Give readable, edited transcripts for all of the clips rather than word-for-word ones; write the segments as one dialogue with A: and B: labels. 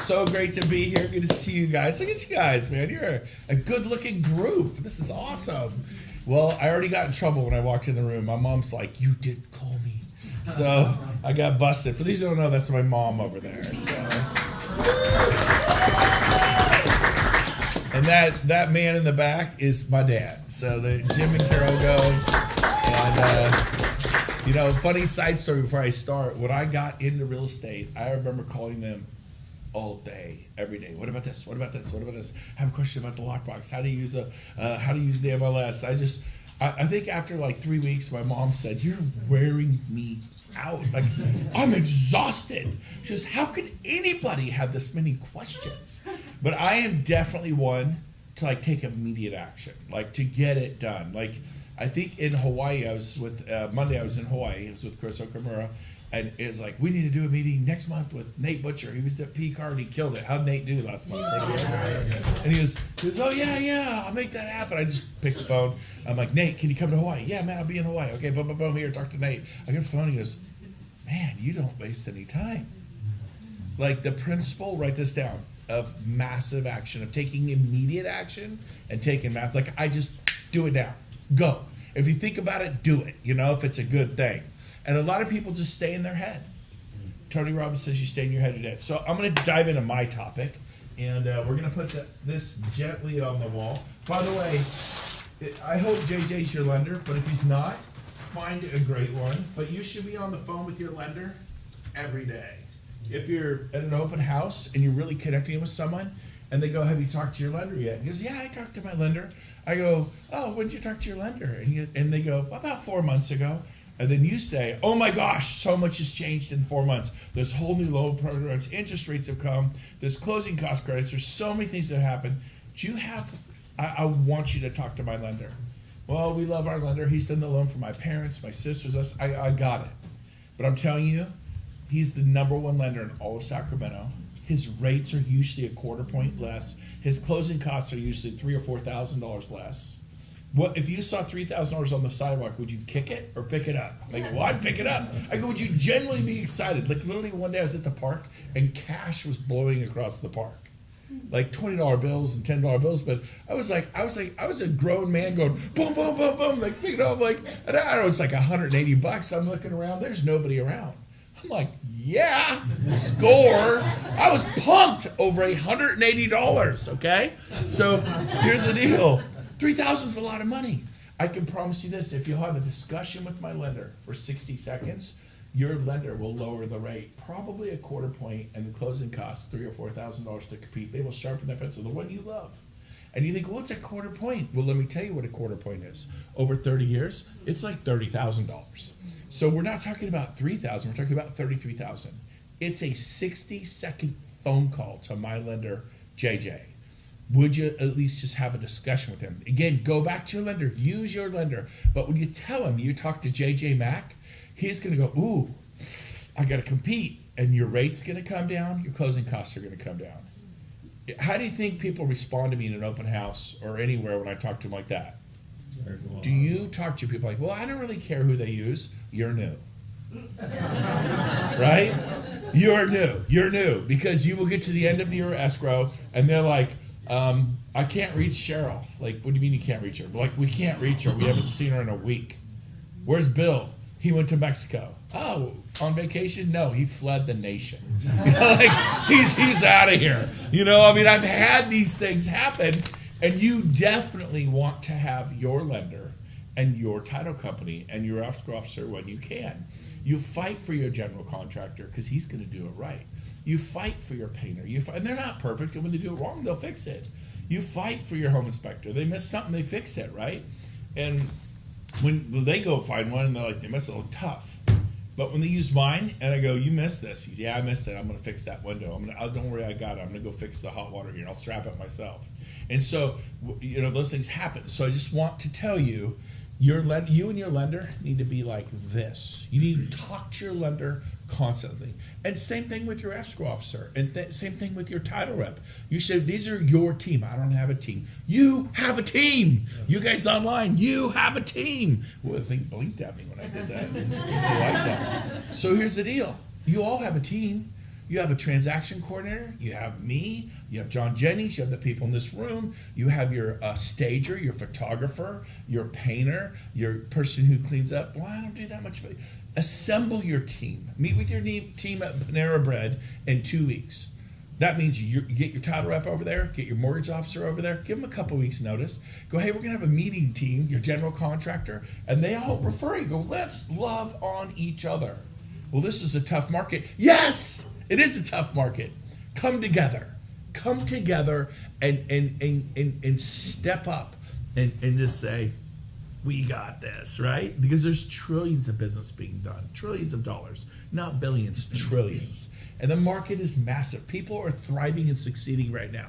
A: so great to be here. Good to see you guys. Look at you guys, man. You're a good-looking group. This is awesome. Well, I already got in trouble when I walked in the room. My mom's like, "You didn't call me." So I got busted. For these who don't know, that's my mom over there. So. And that man in the back is my dad. So the Jim and Carol go. And, funny side story before I start. When I got into real estate, I remember calling them all day, every day. What about this? What about this? What about this? I have a question about the lockbox. How to use the MLS? I think after like 3 weeks, my mom said, "You're wearing me out. Like, I'm exhausted." She goes, "How could anybody have this many questions?" But I am definitely one to like take immediate action, like to get it done. Like, I think in Hawaii, Monday I was in Hawaii. I was with Chris Okamura, and it's like, we need to do a meeting next month with Nate Butcher. He was at P-Card and he killed it. How'd Nate do last month? And he goes, "Oh, yeah, I'll make that happen." I just picked the phone. I'm like, "Nate, can you come to Hawaii?" "Yeah, man, I'll be in Hawaii." "Okay, boom, here, talk to Nate." I get the phone, he goes, "Man, you don't waste any time." Like the principle, write this down, of massive action, of taking immediate action and taking math. Like, I just do it now. Go. If you think about it, do it, if it's a good thing. And a lot of people just stay in their head. Tony Robbins says you stay in your head today. So I'm going to dive into my topic, and we're going to put this gently on the wall. By the way, I hope JJ's your lender, but if he's not, find a great one. But you should be on the phone with your lender every day. If you're at an open house and you're really connecting with someone, and they go, "Have you talked to your lender yet?" He goes, "Yeah, I talked to my lender." I go, "Oh, when did you talk to your lender?" And they go, "About 4 months ago." And then you say, "Oh my gosh, so much has changed in 4 months. There's whole new loan programs, interest rates have come, there's closing cost credits, there's so many things that happen. I want you to talk to my lender." "Well, we love our lender. He's done the loan for my parents, my sisters, us." I got it. But I'm telling you, he's the number one lender in all of Sacramento. His rates are usually a quarter point less. His closing costs are usually $3,000 or $4,000 less. What if you saw $3,000 on the sidewalk? Would you kick it or pick it up? Like, well, I'd pick it up. I go, would you genuinely be excited? Like, literally one day I was at the park and cash was blowing across the park, like $20 bills and $10 bills. But I was a grown man going boom, boom, boom, boom, like picking up, like, and I don't know, it's like $180. I'm looking around, there's nobody around. I'm like, yeah, score. I was pumped over $180. Okay, so here's the deal. $3,000 is a lot of money. I can promise you this: if you'll have a discussion with my lender for 60 seconds, your lender will lower the rate probably a quarter point, and the closing costs $3,000 or $4,000 to compete. They will sharpen that pencil, the one you love. And you think, well, what's a quarter point? Well, let me tell you what a quarter point is. Over 30 years, it's like $30,000. So we're not talking about $3,000. We're talking about $33,000. It's a 60-second phone call to my lender, JJ. Would you at least just have a discussion with him? Again, go back to your lender. Use your lender. But when you tell him you talk to JJ Mack, he's going to go, "Ooh, I got to compete." And your rate's going to come down. Your closing costs are going to come down. How do you think people respond to me in an open house or anywhere when I talk to them like that? Do you talk to people like, "Well, I don't really care who they use"? You're new. Right? You're new because you will get to the end of your escrow and they're like, "I can't reach Cheryl." Like, "What do you mean you can't reach her?" Like, "We can't reach her. We haven't seen her in a week." "Where's Bill?" "He went to Mexico." "Oh, on vacation?" "No, he fled the nation." Like, he's out of here. I've had these things happen, and you definitely want to have your lender and your title company and your escrow officer when you can. You fight for your general contractor because he's going to do it right. You fight for your painter. And they're not perfect, and when they do it wrong, they'll fix it. You fight for your home inspector. They miss something, they fix it, right? And when they go find one, and they're like, they miss it, tough. But when they use mine, and I go, "You missed this." He's, "Yeah, I missed it. I'm going to fix that window. Don't worry, I got it. I'm going to go fix the hot water here, and I'll strap it myself." And so, those things happen. So I just want to tell you, you and your lender need to be like this. You need to talk to your lender constantly. And same thing with your escrow officer. And same thing with your title rep. You should, these are your team. I don't have a team. You have a team. You guys online, you have a team. Well, the thing blinked at me when I did that. People like that. So here's the deal. You all have a team. You have a transaction coordinator, you have me, you have John Jennings, you have the people in this room, you have your stager, your photographer, your painter, your person who cleans up. Well, I don't do that much. Assemble your team. Meet with your team at Panera Bread in 2 weeks. That means you get your title rep over there, get your mortgage officer over there, give them a couple weeks notice. Go, hey, we're going to have a meeting team, your general contractor, and they all refer you. Go, let's love on each other. Well, this is a tough market. Yes, it is a tough market. Come together. Come together and step up and just say, we got this, right? Because there's trillions of business being done, trillions of dollars, not billions, trillions. And the market is massive. People are thriving and succeeding right now.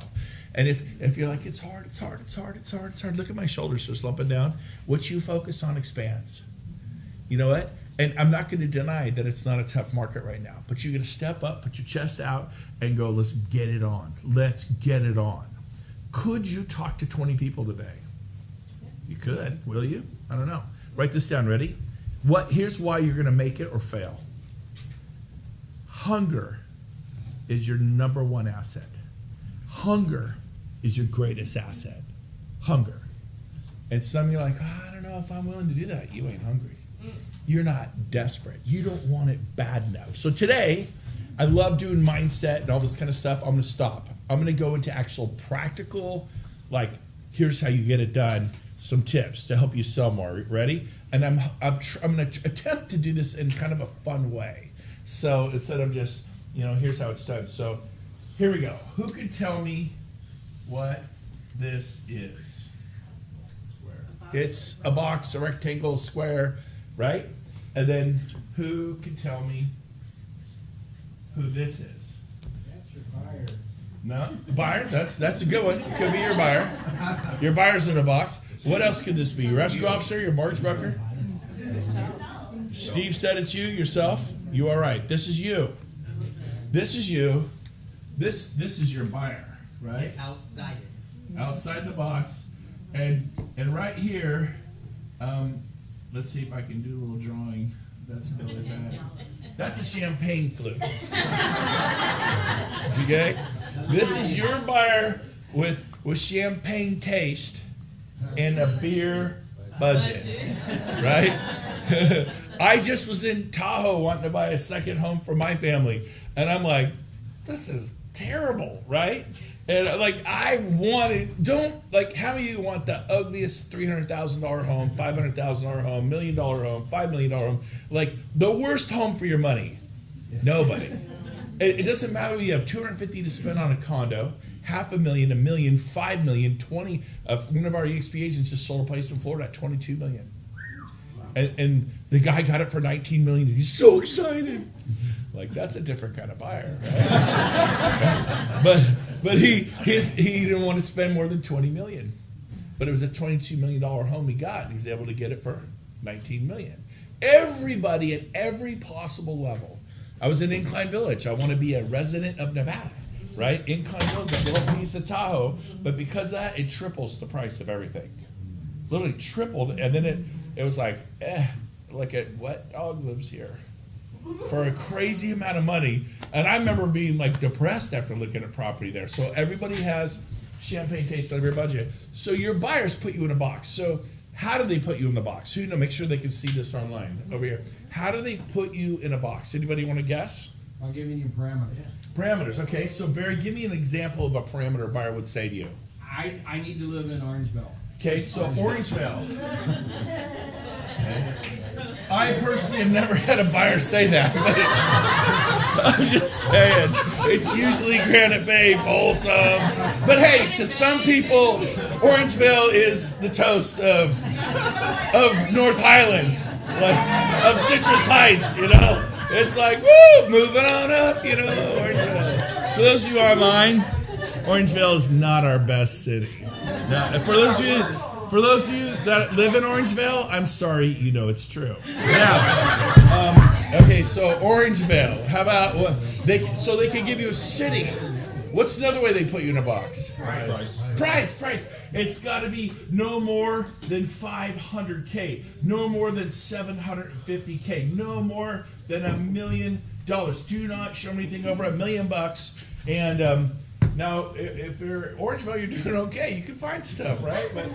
A: And if you're like, it's hard, look at my shoulders, they're slumping down. What you focus on expands. You know what? And I'm not going to deny that it's not a tough market right now, but you're going to step up, put your chest out, and go, let's get it on. Let's get it on. Could you talk to 20 people today? You could. Will you? I don't know. Write this down. Ready? Here's why you're going to make it or fail. Hunger is your number one asset. Hunger is your greatest asset. Hunger. And some of you are like, I don't know if I'm willing to do that. You ain't hungry. You're not desperate. You don't want it bad enough. So today, I love doing mindset and all this kind of stuff. I'm going to stop. I'm going to go into actual practical, like, here's how you get it done, some tips to help you sell more. Ready? And I'm going to attempt to do this in kind of a fun way. So instead of just, here's how it's done. So here we go. Who could tell me what this is? It's a box, a rectangle, square, right? And then who can tell me who this is?
B: That's your buyer.
A: No? Buyer? That's a good one. It could be your buyer. Your buyer's in a box. What else could this be? Your rescue officer, your mortgage broker? Steve said it's you, yourself. You are right. This is you. This is you. This is your buyer, right?
C: Outside it.
A: Outside the box. And right here, let's see if I can do a little drawing. That's really bad. That's a champagne flute. Okay? This is your buyer with champagne taste and a beer budget. Right? I just was in Tahoe wanting to buy a second home for my family. And I'm like, this is terrible, right? And I wanted, how many of you want the ugliest $300,000 home, $500,000 home, $1 million home, $5 million home? Like the worst home for your money? Nobody. It doesn't matter whether you have $250,000 to spend on a condo, $500,000, $1 million, $5 million, 20. One of our EXP agents just sold a place in Florida at $22 million. And the guy got it for $19 million, and he's so excited. Like, that's a different kind of buyer, right? but he didn't want to spend more than $20 million. But it was a $22 million home he got, and he was able to get it for $19 million. Everybody at every possible level. I was in Incline Village. I want to be a resident of Nevada, right? Incline Village, a little piece of Tahoe. But because of that, it triples the price of everything. Literally tripled, and then it was like a wet dog lives here. For a crazy amount of money. And I remember being depressed after looking at property there. So everybody has champagne taste on their budget. So your buyers put you in a box. So how do they put you in the box? Make sure they can see this online over here. How do they put you in a box? Anybody want to guess?
B: I'll give you parameters.
A: Parameters, okay. So Barry, give me an example of a parameter a buyer would say to you.
B: I need to live in Orangeville.
A: Okay, so Orangeville. Okay. I personally have never had a buyer say that, but I'm just saying, it's usually Granite Bay, Folsom. But hey, to some people, Orangeville is the toast of North Highlands, of Citrus Heights, It's like, woo, moving on up, Orangeville. For those of you online, Orangeville is not our best city. Now, for those of you that live in Orangeville, I'm sorry, it's true. Now, okay, so Orangeville, how about, they can give you a city. What's another way they put you in a box? Price. It's got to be no more than $500K, no more than $750K, no more than $1 million Do not show me anything over $1 million. And now, if you're Orangeville, you're doing okay. You can find stuff, right? But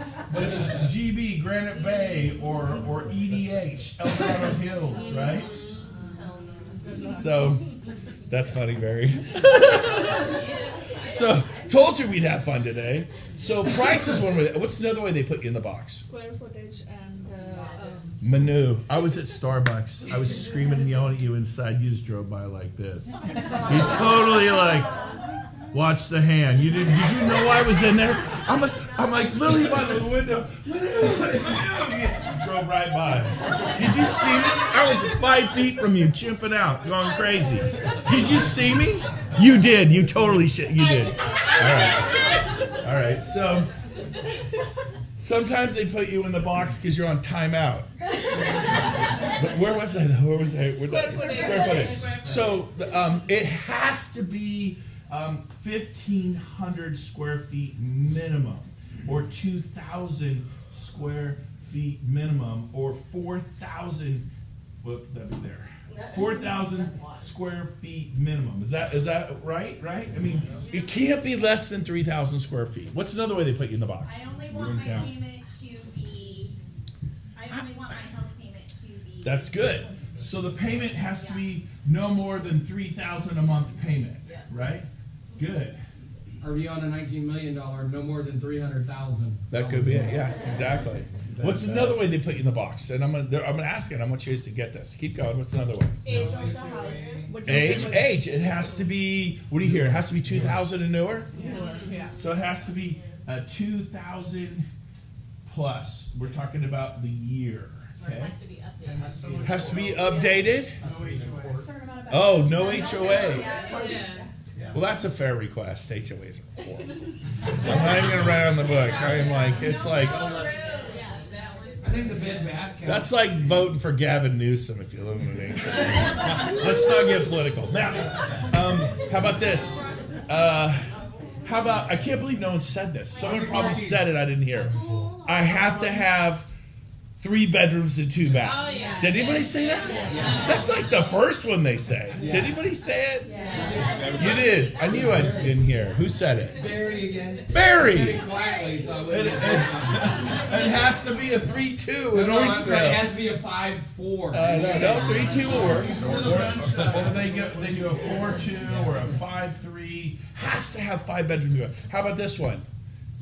A: if it's GB, Granite Bay, or EDH, El Dorado Hills, right? So that's funny, Barry. So told you we'd have fun today. So price is one way. What's another way they put you in the box?
C: Square footage and
A: Menu. I was at Starbucks. I was screaming and yelling at you inside. You just drove by like this. You totally like watch the hand. You didn't? Did you know I was in there? I'm like literally by the window. You drove right by. Did you see me? I was 5 feet from you, chimping out, going crazy. Did you see me? You did. You totally shit. You did. All right. So sometimes they put you in the box because you're on timeout. But where was I? Square footage. So it has to be 1,500 square feet minimum, or 2,000 square feet minimum, or 4,000. Look, that'd be there. 4,000 square feet minimum. Is that right? Right? I mean, it can't be less than 3,000 square feet. What's another way they put you in the box?
D: I only want my payment to be. I only want my house payment to be.
A: That's good. So the payment has to be no more than 3,000 a month payment, right? Good.
B: Are we on a $19 million, no more than 300,000?
A: That could be it. Yeah, exactly. What's another way they put you in the box? And I'm gonna ask it. I want you guys to get this. Keep going. What's another way?
C: age of the house.
A: Age. It has to be. What do you hear? It has to be 2,000 and newer.
C: Yeah.
A: So it has to be 2,000 plus. We're talking about the year. Okay. Has to be updated. Oh, no HOA. Well, that's a fair request. HOAs are horrible. I'm not even gonna write it on the book. I'm like, it's like.
B: I think the bed bath counts.
A: That's like voting for Gavin Newsom if you live in an HOA. Let's not get political. Now, how about this? How about, I can't believe no one said this. Someone probably said it, I didn't hear. I have to have 3 bedrooms and 2 baths.
D: Oh, yeah.
A: Did anybody say that?
D: Yeah.
A: That's like the first one they say. Did anybody say it? You did. I knew I didn't hear. Who said it?
B: Barry again.
A: Barry!
B: Said it quietly, so I
A: It,
B: wouldn't.
A: it has to be a 3-2 in
B: No, I'm
A: Orangeville.
B: sorry, it has to be a 5-4.
A: No, 3-2 will work. Or they do a 4-2 or a 5-3. Has to have 5-bedroom unit. How about this one?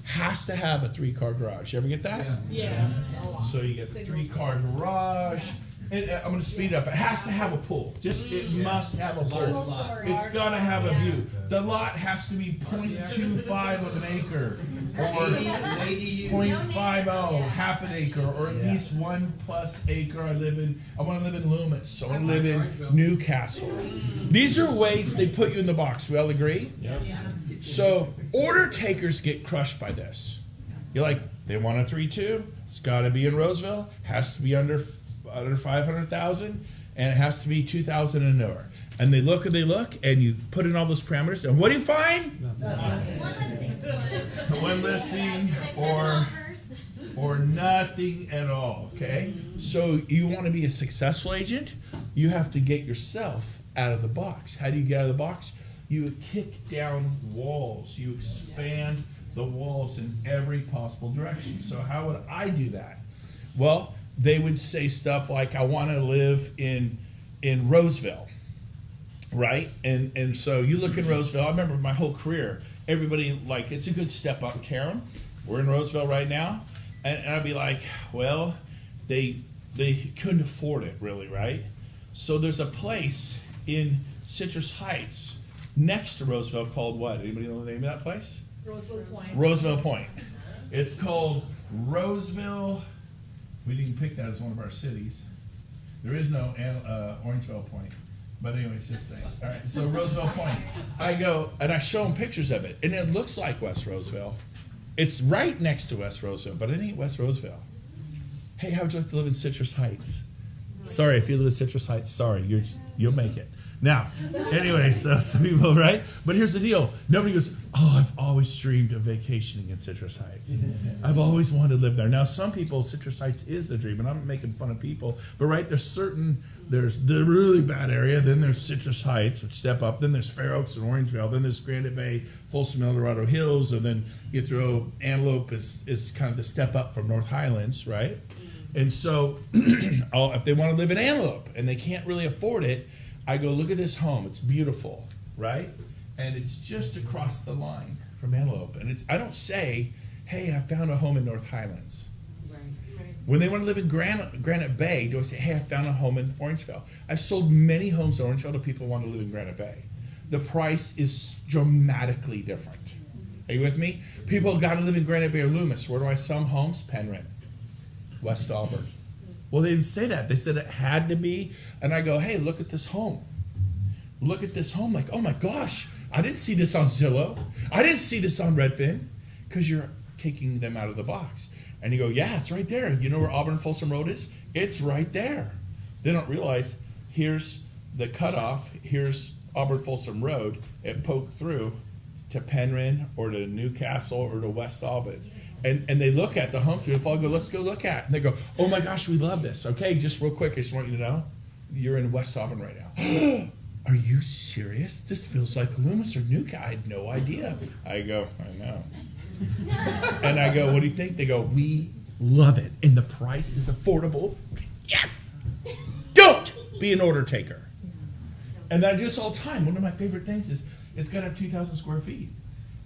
A: Has to have a 3-car garage. You ever get that?
C: Yes.
A: So you get the 3-car garage. And, I'm going to speed it up. It has to have a pool. It must have a pool. It's got to have a view. The lot has to be 0.25 of an acre, or 0.50, half an acre, or at least 1+ acre. I want to live in Loomis. I want to live in Newcastle. These are ways they put you in the box. We all agree?
D: Yeah.
A: So order takers get crushed by this. You're like, they want a 3-2. It's got to be in Roseville. Has to be under 500,000, and it has to be 2,000 and newer. And they look, and you put in all those parameters, and what do you find? One listing or nothing at all. Okay, so you want to be a successful agent, you have to get yourself out of the box. How do you get out of the box? You kick down walls. You expand the walls in every possible direction. So how would I do that? Well, they would say stuff like, I want to live in Roseville, right? And so you look in Roseville. I remember my whole career, everybody like, it's a good step up, Taryn. We're in Roseville right now. And I'd be like, well, they couldn't afford it really, right? So there's a place in Citrus Heights next to Roseville called what? Anybody know the name of that place?
C: Roseville Point.
A: Roseville Point. It's called Roseville. We didn't pick that as one of our cities. There is no Orangeville Point. But anyways, just saying. All right, so Roseville Point. I go, and I show them pictures of it, and it looks like West Roseville. It's right next to West Roseville, but it ain't West Roseville. Hey, how would you like to live in Citrus Heights? Sorry, if you live in Citrus Heights, sorry, you'll make it. Now, anyway, so some people, right? But here's the deal. Nobody goes, oh, I've always dreamed of vacationing in Citrus Heights. I've always wanted to live there. Now, some people, Citrus Heights is the dream, and I'm not making fun of people, but right, there's the really bad area, then there's Citrus Heights, which step up, then there's Fair Oaks and Orangevale, then there's Granite Bay, Folsom, El Dorado Hills, and then you throw Antelope is kind of the step up from North Highlands, right? And so if they want to live in Antelope and they can't really afford it, I go, look at this home. It's beautiful, right? And it's just across the line from Antelope. And I don't say, hey, I found a home in North Highlands.
E: Right.
A: When they want to live in Granite Bay, do I say, hey, I found a home in Orangevale? I've sold many homes in Orangevale to people who want to live in Granite Bay. The price is dramatically different. Are you with me? People got to live in Granite Bay or Loomis. Where do I sell homes? Penryn, West Auburn. Well, they didn't say that. They said it had to be. And I go, hey, look at this home. Look at this home. Like, oh my gosh, I didn't see this on Zillow. I didn't see this on Redfin. Because you're taking them out of the box. And you go, yeah, it's right there. You know where Auburn Folsom Road is? It's right there. They don't realize here's the cutoff. Here's Auburn Folsom Road. It poked through to Penryn or to Newcastle or to West Auburn. And they look at the home beautiful. I go, let's go look at it. And they go, oh my gosh, we love this. Okay, just real quick, I just want you to know, you're in West Auburn right now. Are you serious? This feels like Loomis or Newcastle. I had no idea. I go, I know. And I go, what do you think? They go, we love it. And the price is affordable. Yes! Don't be an order taker. And I do this all the time. One of my favorite things is it's got to have 2,000 square feet.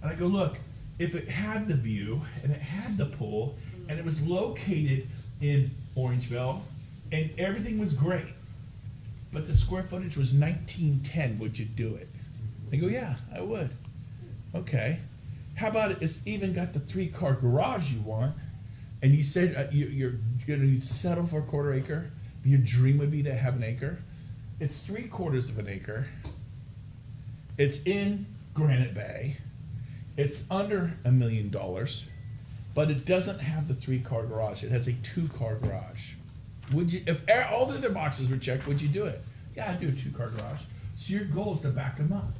A: And I go, look, if it had the view and it had the pool and it was located in Orangevale and everything was great, but the square footage was 1910, would you do it? They go, yeah, I would. Okay. How about it's even got the 3-car garage you want, and you said you're going to settle for a quarter acre. Your dream would be to have an acre. It's 3/4 of an acre. It's in Granite Bay. It's under $1 million, but it doesn't have the 3-car garage. It has a 2-car garage. Would you, if all the other boxes were checked, would you do it? Yeah, I'd do a 2-car garage. So your goal is to back them up.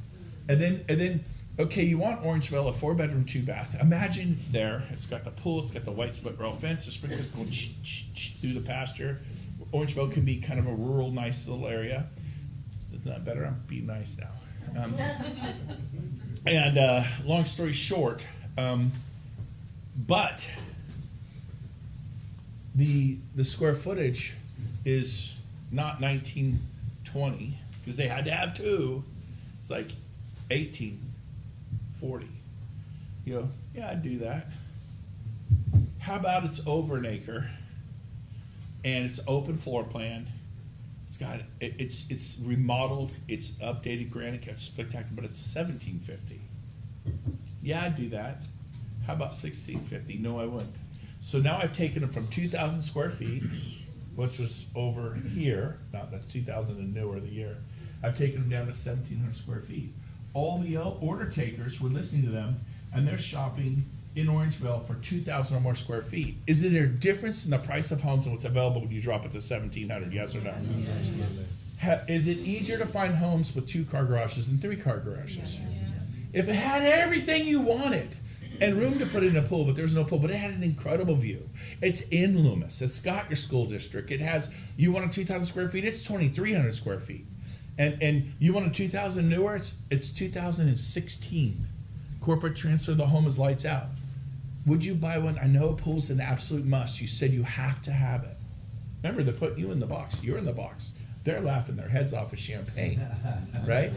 A: And then, okay, you want Orangevale, a 4-bedroom, 2-bath. Imagine it's there. It's got the pool. It's got the white split rail fence. The sprinklers going through the pasture. Orangevale can be kind of a rural, nice little area. Isn't that better? I'm being nice now. And long story short, but the square footage is not 1920 because they had to have 2. It's like 1840. You go, yeah, I'd do that. How about it's over an acre and it's open floor plan? It's got it's remodeled, it's updated granite, it's spectacular, but it's $1,750. Yeah, I'd do that. How about $1,650? No, I wouldn't. So now I've taken them from 2,000 square feet, which was over here. Now that's 2,000 and newer the year. I've taken them down to 1,700 square feet. All the order takers were listening to them, and they're shopping in Orangevale for 2,000 or more square feet. Is there a difference in the price of homes and what's available when you drop it to 1,700? Yes or no? Is it easier to find homes with 2-car garages than 3-car garages? If it had everything you wanted and room to put in a pool, but there's no pool, but it had an incredible view. It's in Loomis. It's got your school district. It has, you want a 2,000 square feet, it's 2,300 square feet. And you want a 2,000 newer, it's 2016. Corporate transfer, the home is lights out. Would you buy one? I know a pool's an absolute must. You said you have to have it. Remember, they're putting you in the box. You're in the box. They're laughing their heads off with champagne, right?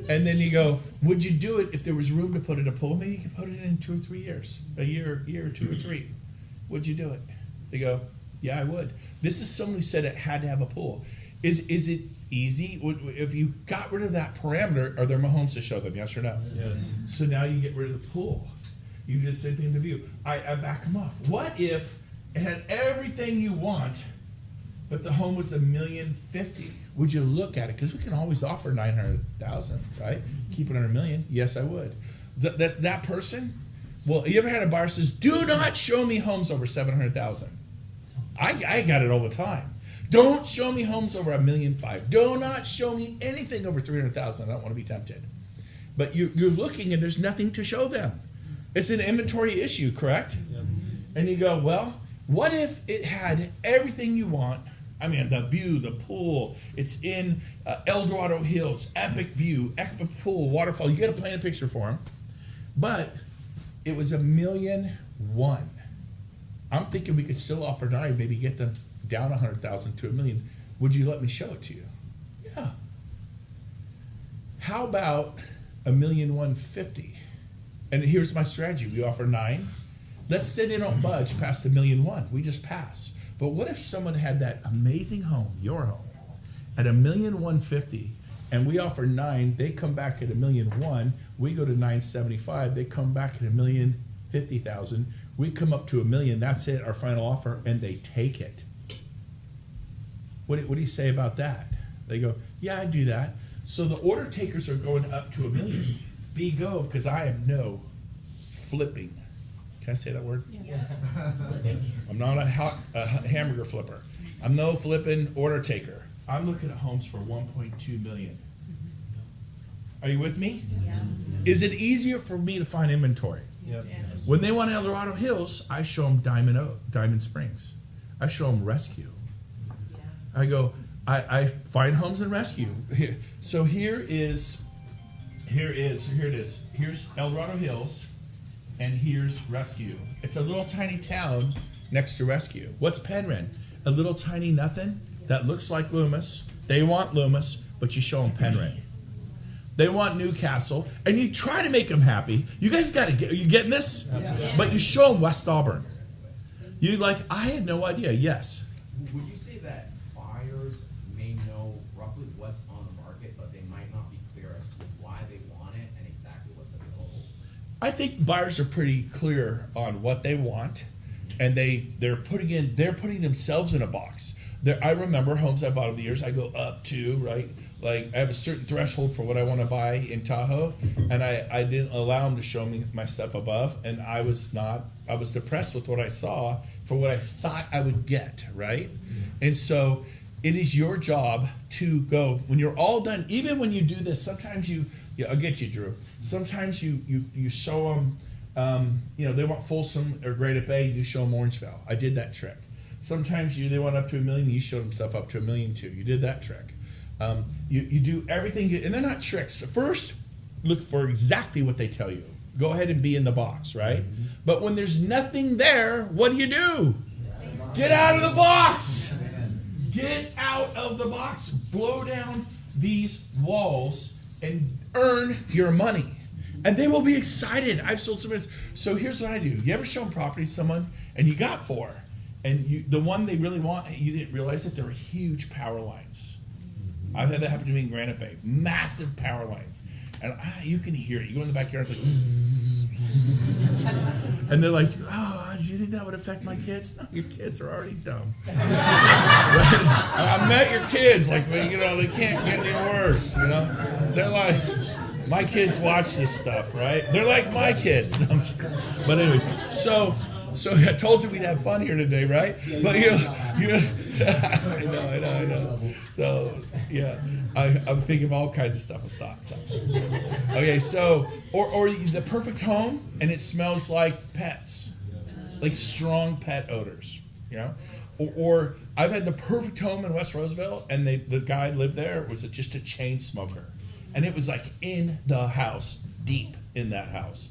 A: And then you go, would you do it if there was room to put in a pool? Maybe you could put it in 2 or 3 years, a year or 2 or 3. Would you do it? They go, yeah, I would. This is someone who said it had to have a pool. Is it easy? If you got rid of that parameter, are there more homes to show them? Yes or no?
B: Yes.
A: So now you get rid of the pool. You do the same thing to view. I back them off. What if it had everything you want, but the home was $1,050,000? Would you look at it? Because we can always offer $900,000, right? Keep it under $1 million. Yes, I would. That person. Well, you ever had a buyer says, "Do not show me homes over $700,000." I got it all the time. Don't show me homes over $1.5 million. Do not show me anything over 300,000. I don't want to be tempted. But you're looking and there's nothing to show them. It's an inventory issue, correct?
B: Yep.
A: And you go, well, what if it had everything you want? I mean, the view, the pool. It's in El Dorado Hills, epic view, epic pool, waterfall. You got to paint a picture for them. But it was $1.1 million. I'm thinking we could still offer 9, maybe get them down 100,000 to $1 million. Would you let me show it to you? Yeah. How about $1.15 million? And here's my strategy. We offer 9. Let's say they don't budge past $1.1 million. We just pass. But what if someone had that amazing home, your home, at $1.15 million, and we offer 9, they come back at $1.1 million, we go to $975,000, they come back at $1.05 million, we come up to $1 million, that's it, our final offer, and they take it. What do you say about that? They go, yeah, I do that. So the order takers are going up to $1 million. Be go, because I am no flipping. Can I say that word?
C: Yeah.
A: I'm not a hamburger flipper. I'm no flipping order taker. I'm looking at homes for $1.2 million. Are you with me?
D: Yes.
A: Is it easier for me to find inventory?
B: Yep.
A: When they want El Dorado Hills, I show them Diamond Springs. I show them Rescue. I go, I find homes in Rescue. So here it is. Here's El Dorado Hills, and here's Rescue. It's a little tiny town next to Rescue. What's Penryn? A little tiny nothing that looks like Loomis. They want Loomis, but you show them Penryn. They want Newcastle, and you try to make them happy. You guys got to get. Are you getting this?
B: Absolutely.
A: But you show them West Auburn. You like? I had no idea. Yes.
E: Would you say that buyers may know roughly what's on the market, but they might not be clear as to why they want it and exactly what's available?
A: I think buyers are pretty clear on what they want, and they're putting themselves in a box. I remember homes I bought over the years. I go up to right, like I have a certain threshold for what I want to buy in Tahoe, and I didn't allow them to show me my stuff above, and I was depressed with what I saw for what I thought I would get, right? And so it is your job to go when you're all done. Even when you do this, sometimes I'll get you, Drew. Sometimes you show them, they want Folsom or Great Bay, you show them Orangevale. I did that trick. Sometimes they want up to $1 million, you show them stuff up to $1.2 million. You did that trick. You do everything, and they're not tricks. First, look for exactly what they tell you. Go ahead and be in the box, right? Mm-hmm. But when there's nothing there, what do? Get out of the box! Get out of the box. Blow down these walls and earn your money. And they will be excited. I've sold some. So here's what I do. You ever show them property to someone and you got 4, and the one they really want, you didn't realize that there were huge power lines. I've had that happen to me in Granite Bay. Massive power lines. And you can hear it. You go in the backyard, it's like zzz, and they're like, oh, do you think that would affect my kids? No, your kids are already dumb. I met your kids, like, they can't get any worse, They're like, my kids watch this stuff, right? They're like my kids. No, but anyways, so I told you we'd have fun here today, right? But I know. So yeah, I'm thinking of all kinds of stuff. Stop. Okay, so or the perfect home and it smells like pets, like strong pet odors, Or I've had the perfect home in West Roseville, and the guy lived there was just a chain smoker, and it was like in the house, deep in that house.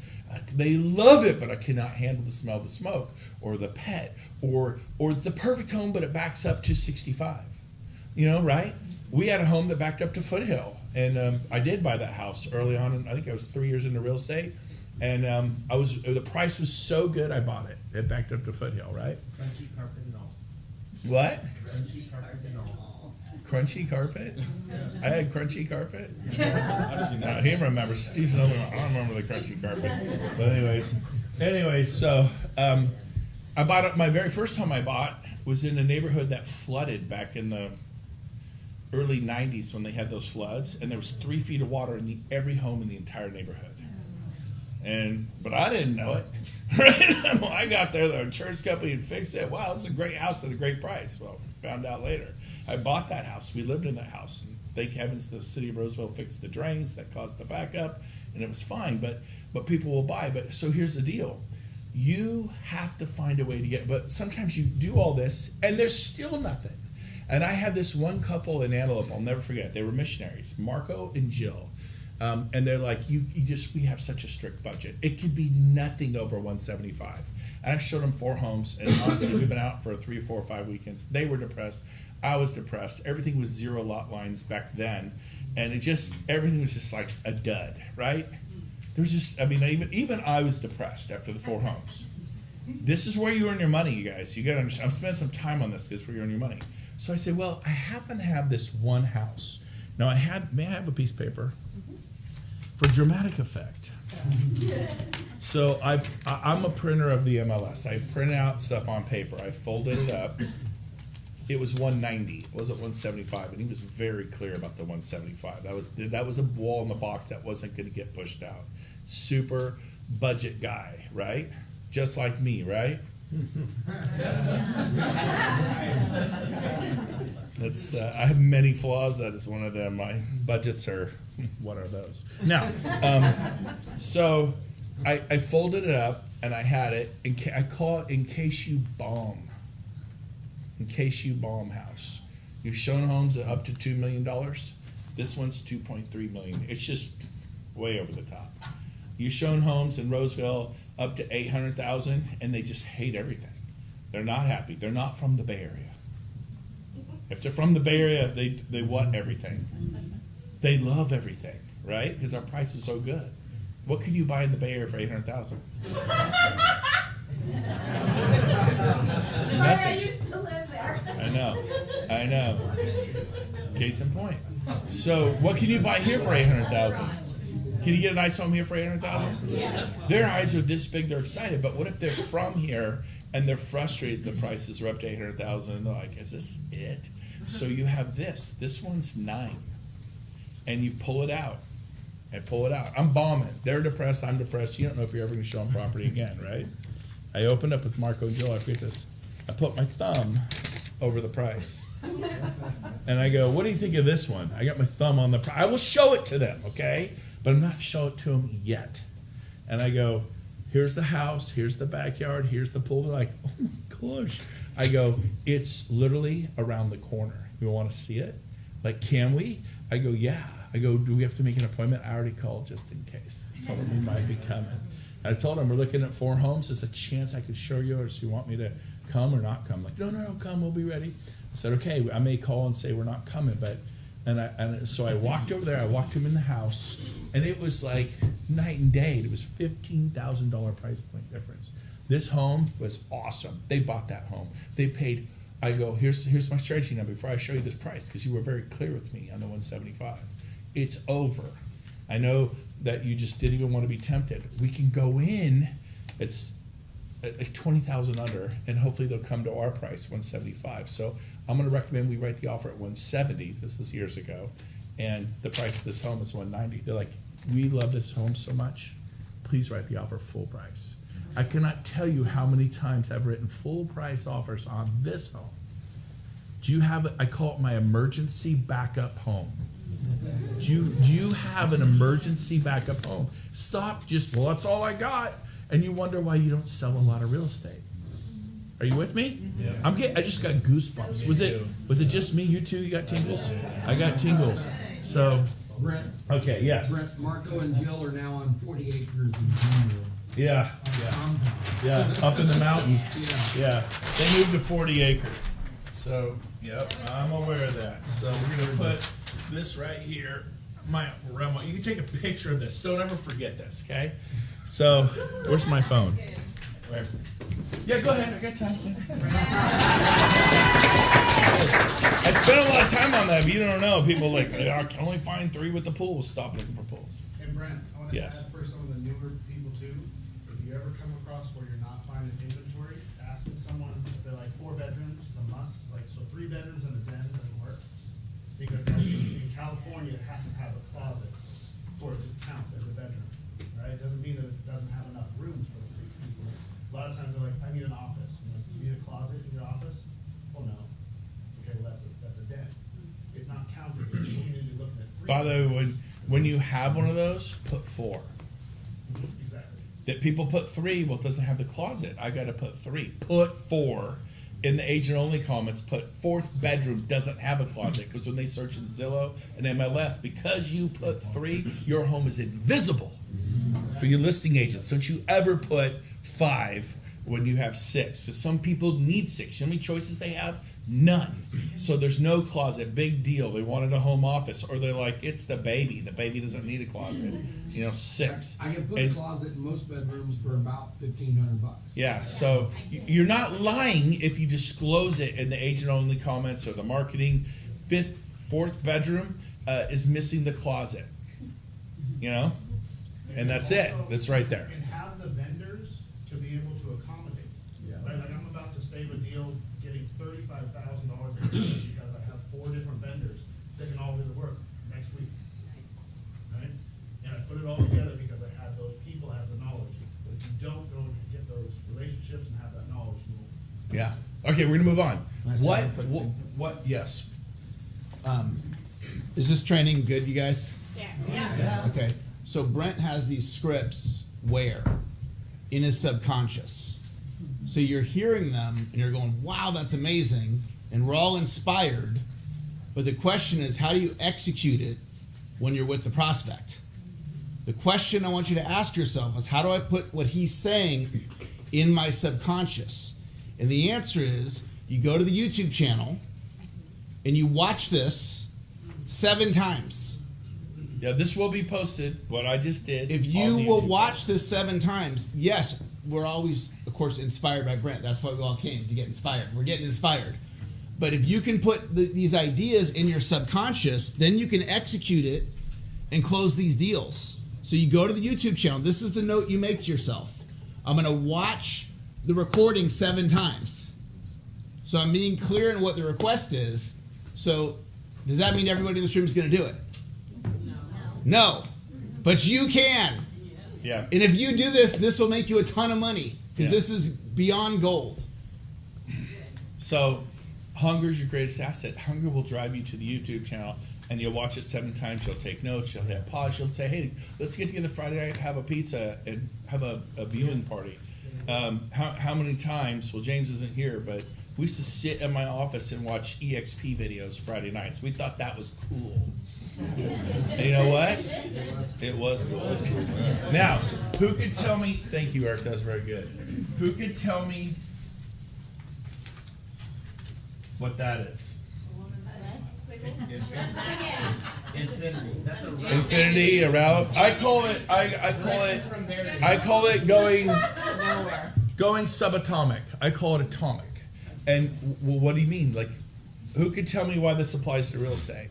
A: They love it, but I cannot handle the smell of the smoke or the pet or the perfect home, but it backs up to 65. Right? We had a home that backed up to Foothill, and I did buy that house early on. And I think I was 3 years into real estate, and the price was so good, I bought it. It backed up to Foothill, right?
E: Crunchy carpet and all.
A: What?
E: Crunchy carpet and all.
A: Crunchy carpet? I had crunchy carpet? No, he remembers. Steve's another one. I don't remember the crunchy carpet. But anyways, so I bought it. My very first home I bought was in a neighborhood that flooded back in the early 90s when they had those floods, and there was 3 feet of water in every home in the entire neighborhood. But I didn't know it. Right? Well, I got there, the insurance company had fixed it. Wow, it's a great house at a great price. Well, found out later. I bought that house. We lived in that house. And thank heavens the city of Roseville fixed the drains that caused the backup, and it was fine. But people will buy. But so here's the deal. You have to find a way to get, but sometimes you do all this and there's still nothing. And I had this one couple in Antelope, I'll never forget. They were missionaries, Marco and Jill. And they're like, we have such a strict budget. It could be nothing over 175. And I showed them 4 homes, and honestly, we've been out for 3, 4, 5 weekends. They were depressed. I was depressed. Everything was 0 lot lines back then. And everything was just like a dud, right? There's just, even I was depressed after the 4 homes. This is where you earn your money, you guys. You gotta understand. I'm spending some time on this because it's where you earn your money. So I said, well, I happen to have this one house. Now may I have a piece of paper? For dramatic effect. So I'm a printer of the MLS. I print out stuff on paper. I folded it up. It was 190. It wasn't 175, and he was very clear about the 175. That was a wall in the box that wasn't going to get pushed out. Super budget guy, right? Just like me, right? I have many flaws. That is one of them. My budgets are, what are those? Now, so I folded it up and I had it. I call it in case you bomb. In case you bomb house. You've shown homes at up to $2 million. This one's $2.3 million. It's just way over the top. You've shown homes in Roseville up to $800,000, and they just hate everything. They're not happy. They're not from the Bay Area. If they're from the Bay Area, they want everything. They love everything, right? Because our price is so good. What can you buy in the Bay Area for $800,000?
D: Sorry, I used to live there.
A: I know. Case in point. So, what can you buy here for $800,000? Can you get a nice home here for $800,000?
D: Yes.
A: Their eyes are this big, they're excited. But what if they're from here and they're frustrated the prices are up to $800,000 and they're like, is this it? So you have this. This one's 9. And you pull it out. I'm bombing. They're depressed, I'm depressed. You don't know if you're ever going to show them property again, right? I opened up with Marco and Jill. I forget this. I put my thumb over the price. And I go, what do you think of this one? I got my thumb on the price. I will show it to them, okay? But I'm not showing it to them yet. And I go, here's the house, here's the backyard, here's the pool. They're like, oh my gosh. I go, it's literally around the corner. You want to see it? Like, can we? I go, yeah. I go, do we have to make an appointment? I already called just in case. I told them we might be coming. And I told them we're looking at 4 homes. There's a chance I could show you, or do you want me to come or not come? Like, no, come, we'll be ready. I said, okay, I may call and say we're not coming, but so I walked over there. I walked him in the house, and it was like night and day. It was $15,000 price point difference. This home was awesome. They bought that home. They paid. I go, here's my strategy now before I show you this price, because you were very clear with me on the 175. It's over. I know that you just didn't even want to be tempted. We can go in. It's like 20,000 under, and hopefully they'll come to our price, 175. So I'm going to recommend we write the offer at 170. This was years ago, and the price of this home is 190. They're like, we love this home so much. Please write the offer full price. I cannot tell you how many times I've written full price offers on this home. Do you have it? I call it my emergency backup home. Do you have an emergency backup home? Stop just, well, that's all I got. And you wonder why you don't sell a lot of real estate. Are you with me?
E: Yeah.
A: I just got goosebumps. Was it just me? You too? You got tingles? I got tingles. So,
B: Brent,
A: okay, yes.
B: Brent, Marco and Jill are now on 40 acres in Greenville.
A: Yeah, yeah, up in the mountains. Yeah, they moved to 40 acres. So, yep, I'm aware of that. So we're gonna put this right here. You can take a picture of this. Don't ever forget this, okay? So, where's my phone? Where? Yeah, go ahead. I got time. I spent a lot of time on that, but you don't know. People like, I can only find 3 with the pool. Stop looking for pools.
F: And Brent, I want to
A: Yes.
F: add for some of the newer people too, if you ever come across where you're not finding inventory, asking someone if they're like 4 bedrooms is a must, like, so 3 bedrooms and a den doesn't work. Because in California, it has to have a closet for it to count as a bedroom, right? It doesn't mean that it doesn't lot of times they're like, I need an office. I'm like, you need a closet in your office? Well, no. Okay, well, that's a den. It's not counted. So you need to be looking at 3.
A: By the way, when you have one of those, put 4.
F: Exactly.
A: That people put 3, well, it doesn't have the closet. I got to put 3. Put 4 in the agent only comments. Put 4th bedroom doesn't have a closet, because when they search in Zillow and MLS, because you put 3, your home is invisible for your listing agents. Don't you ever put 5 when you have 6, because some people need 6. You know how many choices they have? None. So there's no closet. Big deal. They wanted a home office, or they're like, it's the baby. The baby doesn't need a closet. 6.
B: I can put a
A: And-
B: closet in most bedrooms for about $1,500.
A: Yeah, so you're not lying if you disclose it in the agent-only comments or the marketing. 4th bedroom is missing the closet, and that's it. That's right there.
F: And have the vendors to be able to accommodate.
B: Yeah.
F: Right, like I'm about to save a deal getting $35,000 because I have 4 different vendors that can all do the work next week. Right? And I put it all together because I had those people, have the knowledge. But if you don't go and get those relationships and have that knowledge, you'll
A: Yeah. Okay, we're gonna move on.
G: Can I say
A: What?
G: one quick thing?
A: What? Yes.
G: Is this training good, you guys?
C: Yeah.
G: Okay. So Brent has these scripts where? In his subconscious. So you're hearing them and you're going, wow, that's amazing. And we're all inspired. But the question is, how do you execute it when you're with the prospect? The question I want you to ask yourself is, how do I put what he's saying in my subconscious? And the answer is, you go to the YouTube channel and you watch this 7 times.
A: Yeah, this will be posted. What I just did.
G: If
A: on
G: you
A: the
G: will
A: YouTube
G: watch this 7 times, yes, we're always, of course, inspired by Brent. That's why we all came, to get inspired. We're getting inspired. But if you can put these ideas in your subconscious, then you can execute it and close these deals. So you go to the YouTube channel. This is the note you make to yourself. I'm going to watch the recording 7 times. So I'm being clear in what the request is. So does that mean everybody in this room is going to do it? No. But you can.
A: Yeah.
G: And if you do this, this will make you a ton of money. Because
A: Yeah.
G: this is beyond gold.
A: So, hunger is your greatest asset. Hunger will drive you to the YouTube channel, and you'll watch it 7 times. You'll take notes. You'll hit pause. You'll say, "Hey, let's get together Friday night, have a pizza, and have a viewing party." How many times? Well, James isn't here, but we used to sit in my office and watch EXP videos Friday nights. We thought that was cool. And you know what? It was cool. Now, who could tell me? Thank you, Eric. That was very good. Who could tell me what that is?
E: Infinity. That's a
A: Infinity around. I call it going subatomic. I call it atomic. And what do you mean? Like, who could tell me why this applies to real estate?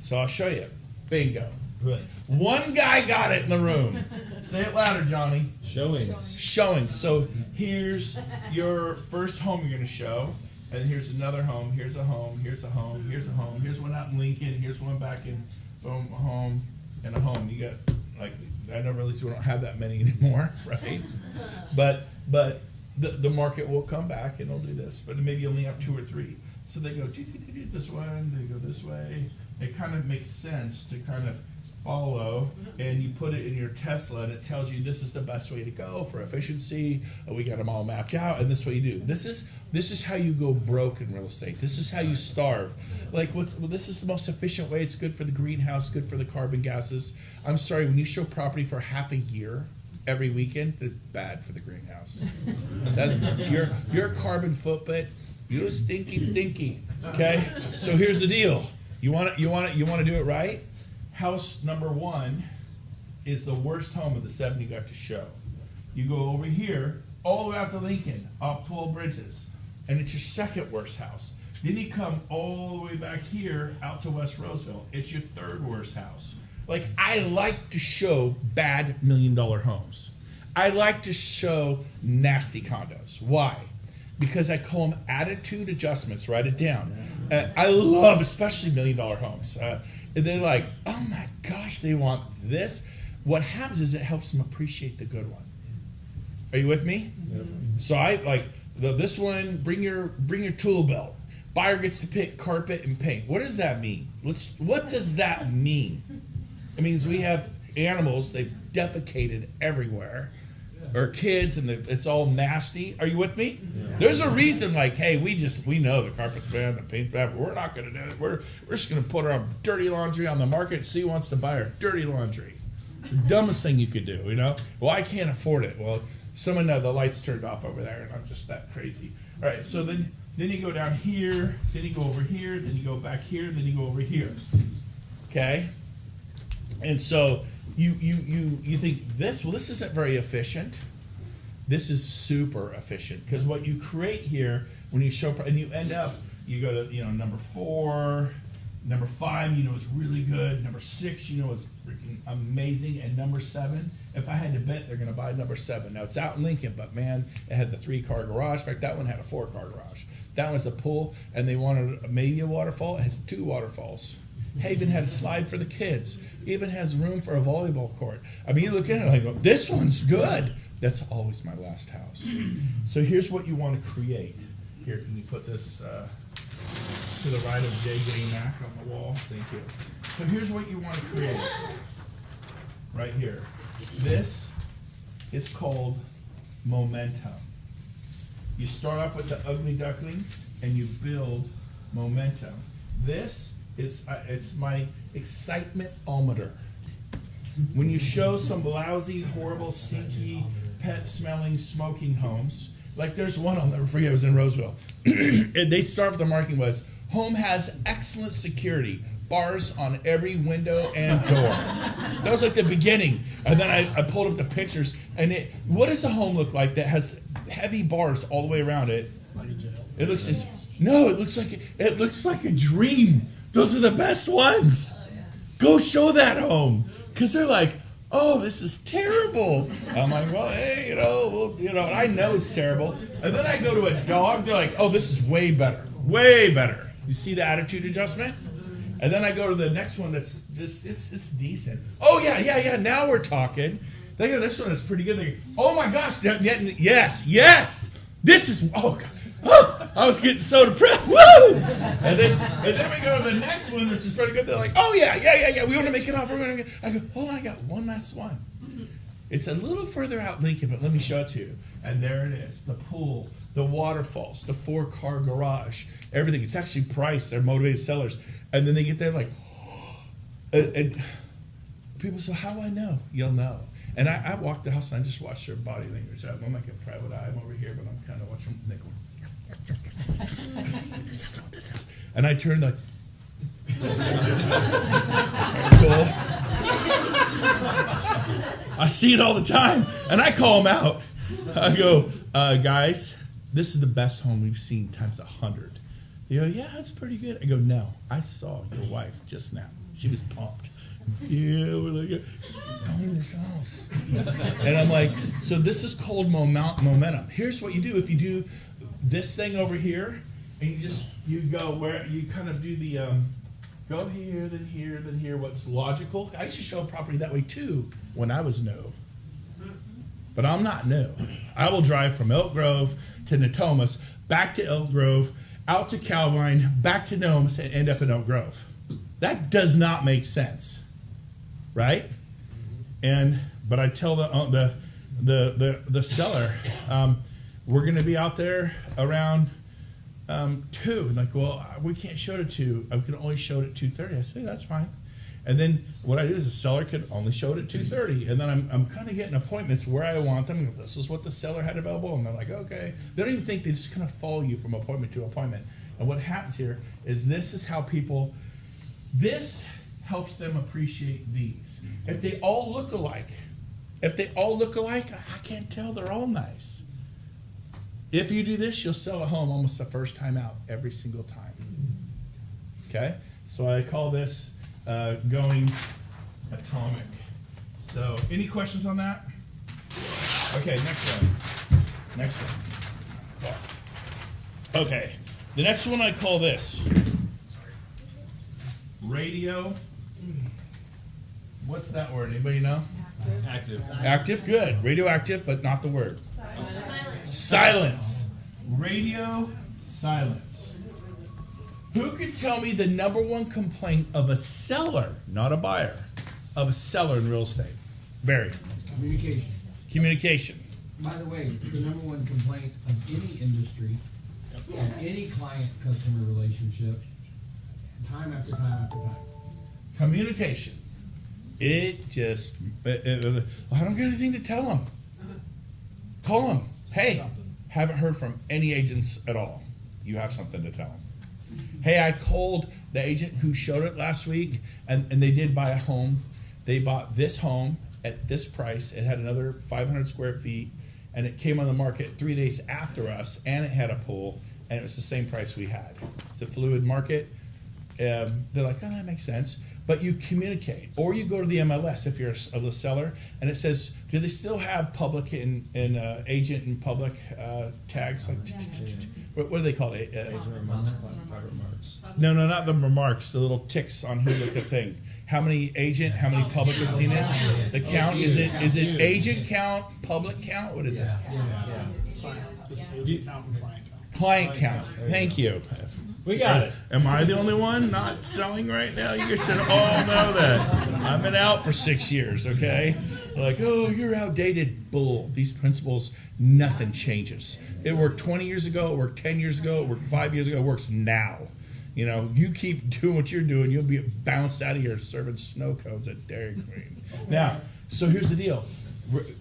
A: So I'll show you. Bingo.
G: Right.
A: One guy got it in the room. Say it louder, Johnny.
H: Showing.
A: Showing. So here's your first home you're going to show. And here's another home. Here's a home. Here's a home. Here's a home. Here's one out in Lincoln. Here's one back in boom, a home and a home. You got, like, I don't really see we don't have that many anymore, right? But the market will come back and they'll do this. But maybe you only have 2 or 3. So they go this one, they go this way. It kind of makes sense to kind of follow, and you put it in your Tesla, and it tells you this is the best way to go for efficiency. We got them all mapped out, and this is what you do. This is how you go broke in real estate. This is how you starve. Like, this is the most efficient way. It's good for the greenhouse, good for the carbon gases. I'm sorry, when you show property for half a year every weekend, it's bad for the greenhouse. Your carbon footprint, you stinky. Okay, so here's the deal. You want to do it right. House number 1 is the worst home of the 7 you got to show. You go over here, all the way out to Lincoln, off 12 bridges, and it's your second worst house. Then you come all the way back here, out to West Roseville. It's your 3rd worst house. Like, I like to show bad $1 million homes. I like to show nasty condos. Why? Because I call them attitude adjustments. Write it down. I love, especially $1 million homes. They're like, oh my gosh, they want this. What happens is it helps them appreciate the good one. Are you with me? So I like this one. Bring your tool belt. Buyer gets to pick carpet and paint. What does that mean? What does that mean? It means we have animals. They've defecated everywhere. Or kids, and it's all nasty. Are you with me? Yeah. There's a reason, like, hey, we know the carpet's bad, the paint's bad, but we're not going to do it. We're just going to put our dirty laundry on the market and see who wants to buy our dirty laundry. It's the dumbest thing you could do, you know? Well, I can't afford it. Well, someone the lights turned off over there, and I'm just that crazy. All right, so then you go down here, then you go over here, then you go back here, then you go over here. Okay? And so you think this isn't very efficient. This is super efficient because what you create here when you show, and you end up, you go to, number 4, number 5, is really good. Number 6, is freaking amazing. And number 7, if I had to bet, they're going to buy number 7. Now it's out in Lincoln, but man, it had the 3-car garage. In fact, that one had a 4-car garage. That was a pool, and they wanted maybe a waterfall. It has 2 waterfalls. Haven had a slide for the kids. Even has room for a volleyball court. I mean, you look at it like, this one's good. That's always my last house. So here's what you want to create. Here, can you put this to the right of J.J. Mack on the wall? Thank you. So here's what you want to create. Right here. This is called momentum. You start off with the ugly ducklings and you build momentum. This is it's my excitement-ometer. When you show some lousy, horrible, stinky, pet-smelling, smoking homes, like there's one, I'll never forget, it was in Roseville. And they start with the marketing was, home has excellent security, bars on every window and door. That was like the beginning. And then I pulled up the pictures, and what does a home look like that has heavy bars all the way around it? It looks like a dream. Those are the best ones. Go show that home. Because they're like, oh, this is terrible. I'm like, well, hey, I know it's terrible. And then I go to a dog, they're like, oh, this is way better. Way better. You see the attitude adjustment? And then I go to the next one that's just, it's decent. Oh, yeah, now we're talking. They go, this one is pretty good. They go, oh my gosh, yes. This is, oh, God. I was getting so depressed. Woo! And then we go to the next one, which is pretty good. They're like, oh, yeah. We want to make it off. I go, hold on, I got one last one. It's a little further out Lincoln, but let me show it to you. And there it is, the pool, the waterfalls, the 4-car garage, everything. It's actually priced. They're motivated sellers. And then they get there like, and people say, how do I know? You'll know. And I walk the house and I just watch their body language. I'm like a private eye. I'm over here, but I'm kind of watching them. They go, this. And I turn like, cool. I see it all the time, and I call them out. I go, guys, this is the best home we've seen times 100. They go, yeah, that's pretty good. I go, no, I saw your wife just now. She was pumped. Yeah, we're like, she's buying this house. And I'm like, so this is called momentum. Here's what you do. If you do this thing over here, and you go where you kind of do the go here, then here, then here. What's logical? I used to show a property that way too when I was new, but I'm not new. I will drive from Elk Grove to Natomas, back to Elk Grove, out to Calvine, back to Nomus, and end up in Elk Grove. That does not make sense, right? But I tell the seller, we're going to be out there around 2. And like, well, we can't show it at 2. I can only show it at 2:30. I say, that's fine. And then what I do is the seller could only show it at 2:30. And then I'm kind of getting appointments where I want them. This is what the seller had available. And they're like, okay. They don't even think, they just kind of follow you from appointment to appointment. And what happens here is this is how people, this helps them appreciate these. If they all look alike, I can't tell, they're all nice. If you do this, you'll sell a home almost the first time out, every single time. Okay? So I call this going atomic. So, any questions on that? Okay, next one. Okay, the next one I call this radio. What's that word? Anybody know?
C: Active.
A: Active, good. Radioactive, but not the word.
C: So
A: silence. Radio silence. Who could tell me the number one complaint of a seller, not a buyer, of a seller in real estate? Barry.
B: Communication.
A: Communication.
B: By the way, it's the number one complaint of any industry, of any client-customer relationship, time after time after time.
A: Communication. It just, I don't get anything to tell them. Call them. Hey, haven't heard from any agents at all. You have something to tell them. Hey, I called the agent who showed it last week, and they did buy a home. They bought this home at this price. It had another 500 square feet, and it came on the market 3 days after us, and it had a pool, and it was the same price we had. It's a fluid market. They're like, oh, that makes sense. But you communicate, or you go to the MLS if you're a seller, and it says, do they still have public and agent and public tags? Like, what do they call it? No, not the remarks. The little ticks on who looked at thing. How many agent? How many public have seen it? The count is it agent count, public count? What is it?
F: Agent count and client count.
A: Client count. Thank you.
H: We got it.
A: Am I the only one not selling right now? You guys should all know that. I've been out for 6 years, okay? Like, oh, you're outdated. Bull. These principles, nothing changes. It worked 20 years ago, it worked 10 years ago, it worked 5 years ago, it works now. You know, you keep doing what you're doing, you'll be bounced out of here serving snow cones at Dairy Queen. Now, so here's the deal.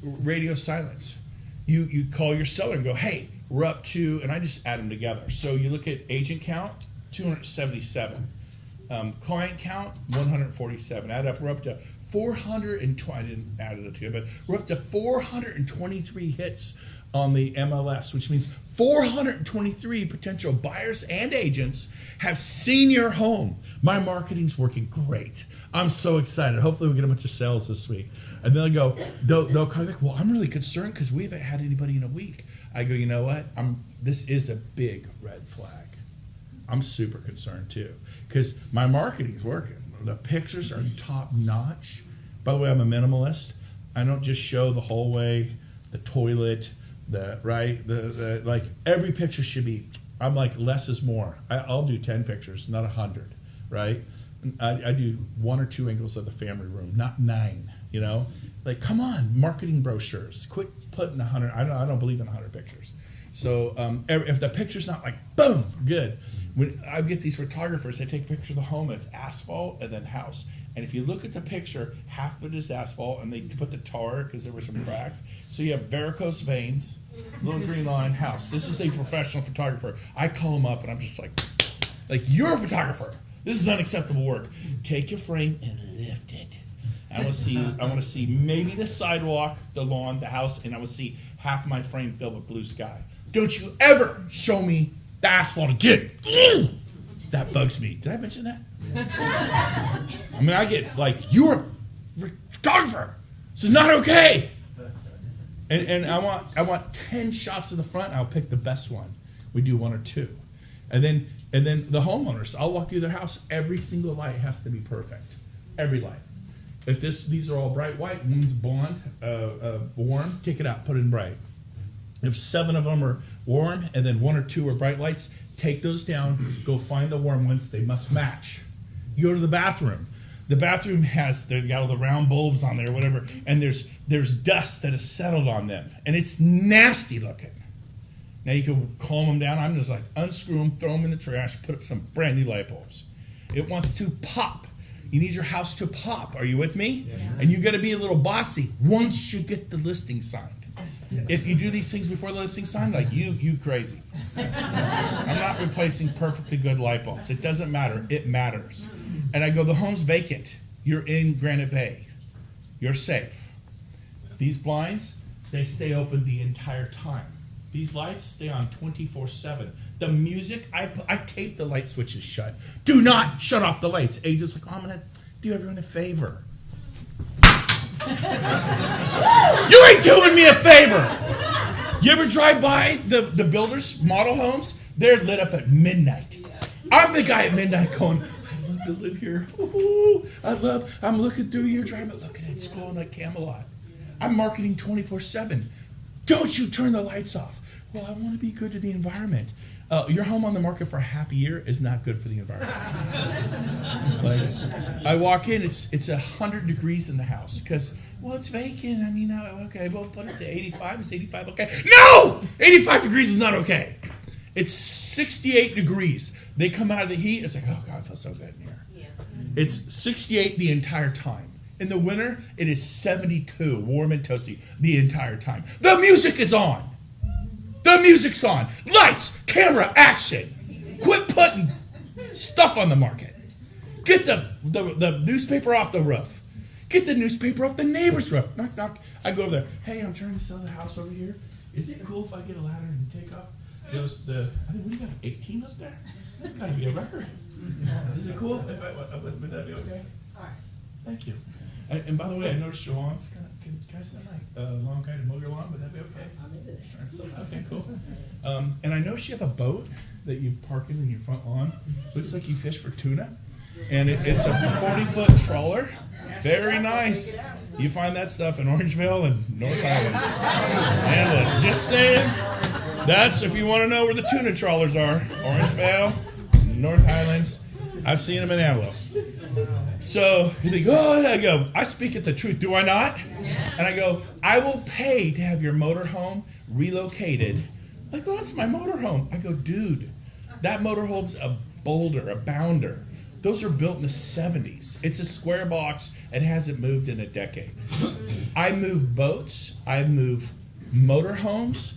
A: Radio silence. You call your seller and go, hey, we're up to, and I just add them together. So you look at agent count, 277. Client count, 147. Add up, we're up to 420, I didn't add it to you, but we're up to 423 hits on the MLS, which means 423 potential buyers and agents have seen your home. My marketing's working great. I'm so excited. Hopefully we get a bunch of sales this week. And then they'll come back, well, I'm really concerned because we haven't had anybody in a week. I go, you know what? This is a big red flag. I'm super concerned too because my marketing's working. The pictures are top notch. By the way, I'm a minimalist. I don't just show the hallway, the toilet, the like every picture should be. I'm like less is more. I'll do 10 pictures, not 100, right? I do 1 or 2 angles of the family room, not 9. You know, like come on, marketing brochures. Quit putting 100. I don't believe in 100 pictures. So if the picture's not like boom, good. When I get these photographers, they take a picture of the home. It's asphalt and then house. And if you look at the picture, half of it is asphalt, and they put the tar because there were some cracks. So you have varicose veins, little green line, house. This is a professional photographer. I call him up, and I'm just like you're a photographer. This is unacceptable work. Take your frame and lift it. I want to see maybe the sidewalk, the lawn, the house, and I want to see half my frame filled with blue sky. Don't you ever show me the asphalt again. That bugs me. Did I mention that? I mean, I get like, you're a photographer. This is not okay. And I want 10 shots in the front. I'll pick the best one. We do 1 or 2, and then the homeowners. I'll walk through their house. Every single light has to be perfect. Every light. If these are all bright white, one's blonde, warm, take it out, put it in bright. If 7 of them are warm and then 1 or 2 are bright lights, take those down, go find the warm ones, they must match. You go to the bathroom. The bathroom they got all the round bulbs on there, whatever, and there's dust that has settled on them, and it's nasty looking. Now you can calm them down. I'm just like, unscrew them, throw them in the trash, put up some brand new light bulbs. It wants to pop. You need your house to pop. Are you with me? Yeah. And you got to be a little bossy once you get the listing signed. If you do these things before the listing signed, like you crazy. I'm not replacing perfectly good light bulbs. It doesn't matter. It matters. And I go, the home's vacant. You're in Granite Bay. You're safe. These blinds, they stay open the entire time. These lights stay on 24/7. The music, I tape the light switches shut. Do not shut off the lights. Agent's like, oh, I'm going to do everyone a favor. You ain't doing me a favor. You ever drive by the builders' model homes? They're lit up at midnight. I'm the guy at midnight going, I love to live here. Ooh, I'm looking through here, driving, looking at it, scrolling like Camelot. I'm marketing 24/7. Don't you turn the lights off. Well, I want to be good to the environment. Your home on the market for half a year is not good for the environment. Like, I walk in, it's 100 degrees in the house because, well, it's vacant. I mean, okay, well, put it to 85. Is 85 okay? No! 85 degrees is not okay. It's 68 degrees. They come out of the heat. It's like, oh, God, it feels so good in here.
C: Yeah.
A: It's 68 the entire time. In the winter, it is 72, warm and toasty the entire time. The music is on. The music's on. Lights, camera, action. Quit putting stuff on the market. Get the newspaper off the roof. Get the newspaper off the neighbor's roof. Knock, knock. I go over there. Hey, I'm trying to sell the house over here. Is it cool if I get a ladder and take up I think we got 18 up there. That's got to be a record. Is it cool? Would that be okay?
C: All right.
A: Thank you. And by the way, I noticed your lawn's kind of, can I send my lawn guy to mow your lawn? Would that be okay?
C: I'm into that.
A: Okay, cool. And I noticed you have a boat that you park in your front lawn. Looks like you fish for tuna. And it's a 40-foot trawler. Very nice. You find that stuff in Orangeville and North Highlands. And just saying, that's if you want to know where the tuna trawlers are. Orangeville, North Highlands. I've seen them in Antelope. So you think, oh, I go, I speak at the truth, do I not? And I go, I will pay to have your motorhome relocated. Like, well, that's my motorhome. I go, dude, that motorhome's a boulder, a bounder. Those are built in the 70s. It's a square box and hasn't moved in a decade. I move boats. I move motorhomes.